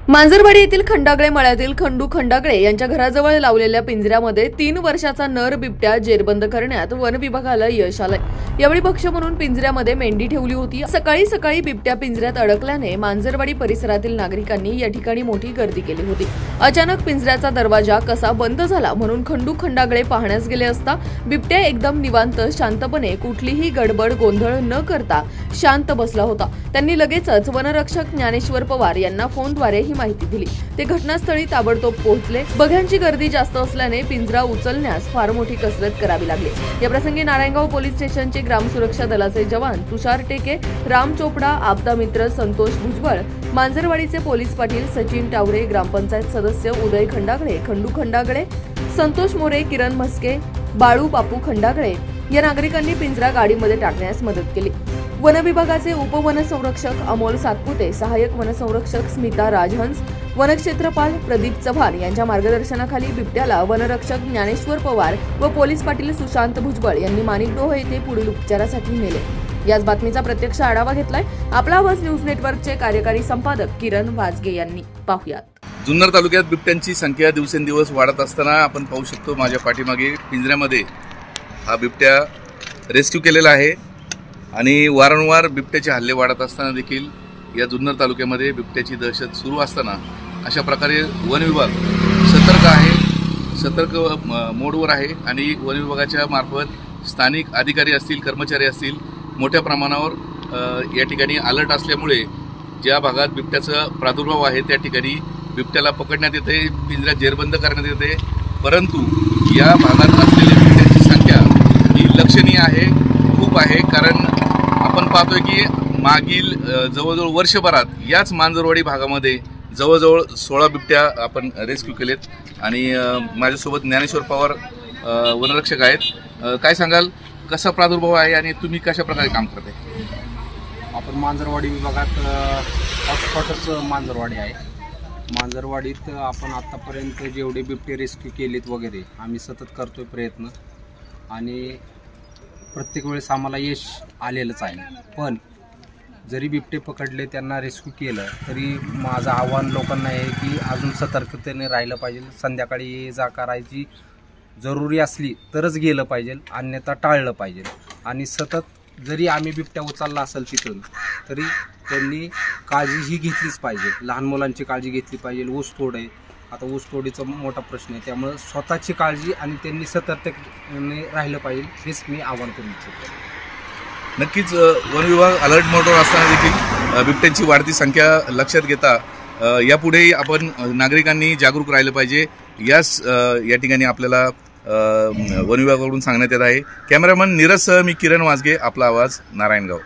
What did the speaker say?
मांजरवाडी येथील खंडागळे मळ्यातील खंडू खंडागळे यांच्या घराजवळ लावलेल्या पिंजऱ्यामध्ये 3 वर्षाचा नर बिबट्या जेरबंद करण्यात वन विभागाला यश आलंय। यावेळी भक्ष म्हणून पिंजऱ्यामध्ये मेंढी ठेवली होती। सकाळी बिबट्या पिंजऱ्यात अडकल्याने मांजरवाडी परिसरातील नागरिकांनी या ठिकाणी मोठी गर्दी केली होती। अचानक पिंजऱ्याचा दरवाजा कसा बंद झाला म्हणून खंडू खंडागळे पाहण्यास गेले असता बिबट्या एकदम निवांत शांतपणे कुठलीही गडबड गोंधळ न करता शांत बसला होता। त्यांनी लगेचच वनरक्षक ज्ञानेश्वर पवार यांना फोनद्वारे ही माहिती दिली। ते घटनास्थळी ताबडतोब पोहोचले। बघ्यांची गर्दी जास्त असल्याने पिंजरा उचलण्यास फार मोठी कसरत करावी लागली। या प्रसंगी नारायणगाव पोलीस स्टेशनचे ग्राम सुरक्षा दलाचे जवान तुषार टेके, राम चोपडा, आपदा मित्र संतोष भुजबळ, मांजरवाडीचे पोलीस पाटील सचिन टावरे, ग्रामपंचायत सदस्य उदय खंडागळे, खंडू खंडागळे, संतोष मोरे, किरण म्हस्के, बाळू बापू खंडागळे या नागरिकांनी पिंजरा गाडीमध्ये टाकण्यास मदत केली। वन विभागाचे उपवनसंरक्षक अमोल सातपुते, सहाय्यक वनसंरक्षक स्मिता राजहंस, वनक्षेत्रपाल प्रदीप चव्हाण यांच्या मार्गदर्शनाखाली बिबट्याला वनरक्षक ज्ञानेश्वर पवार व पोलीस पाटील सुशांत भुजबळ यांनी माणिकडोह येथे पुढील उपचारासाठी नेले। याच बातमीचा प्रत्यक्ष आढावा घेतलाय आपला आवाज न्यूज नेटवर्कचे कार्यकारी संपादक किरण वाजगे यांनी। पाहुयात। जुन्नर तालुक्यात बिबट्यांची संख्या दिवसेंदिवस वाढत असताना आपण पाहू शकतो माझ्या पाठीमागे पिंजऱ्यामध्ये हा बिबट्या रेस्क्यू केलेला आहे आणि वारंवार बिबट्याचे हल्ले वाढत असताना देखील या जुन्नर तालुक्यामध्ये बिबट्याची दहशत सुरू असताना अशा प्रकारे वन विभाग सतर्क मोडवर आहे आणि वन विभागाच्या मार्फत स्थानिक अधिकारी असतील, कर्मचारी असतील, मोठ्या प्रमाणावर या ठिकाणी अलर्ट असल्यामुळे ज्या भागात बिबट्याचा प्रादुर्भाव आहे त्या ठिकाणी बिबट्याला पकडण्यात येते, पिंजऱ्यात जेरबंद करण्यात येते। परंतु या भागात असलेल्या बिबट्यांची संख्या ही लक्षणीय आहे, खूप आहे। कारण आपण पाहतोय की मागील जवळजवळ वर्षभरात याच मांजरवाडी भागामध्ये जवळजवळ 16 बिबट्या आपण रेस्क्यू केलेत आणि माझ्यासोबत ज्ञानेश्वर पवार वनरक्षक आहेत। काय सांगाल, कसा प्रादुर्भाव आहे आणि तुम्ही कशा प्रकारे काम करताय? आपण मांजरवाडी विभागात हॉटस्पॉटच मांजरवाडी आहे। मांजरवाडीत आपण आतापर्यंत जेवढे बिबटे रेस्क्यू केलेत वगैरे आम्ही सतत करतोय प्रयत्न आणि प्रत्येक वेळेस आम्हाला यश आलेलंच आहे। पण जरी बिबटे पकडले, त्यांना रेस्क्यू केलं, तरी माझं आव्हान लोकांना आहे की अजून सतर्कतेने राहिलं पाहिजे। संध्याकाळी ये जा करायची जरुरी असली तरच गेलं पाहिजे, अन्यथा टाळलं पाहिजे। आणि सतत जरी आम्ही बिबट्या उचलला असेल तिथून तरी त्यांनी काळजी ही घेतलीच पाहिजे। लहान मुलांची काळजी घेतली पाहिजे। ऊसतोड आहे, आता ऊसतोडीचा मोठा प्रश्न आहे, त्यामुळे स्वतःची काळजी आणि त्यांनी सतर्कतेने राहिलं पाहिजे हेच मी आवाहन करू इच्छितो। नक्कीच वन विभाग अलर्ट मोडवर असताना देखील बिबट्यांची वाढती संख्या लक्षात घेता यापुढेही आपण नागरिकांनी जागरूक राहिलं पाहिजे, या ठिकाणी आपल्याला वन विभागाकडून सांगण्यात येत आहे। कॅमेरामन नीरजसह मी किरण वाजगे, आपला आवाज, नारायणगाव।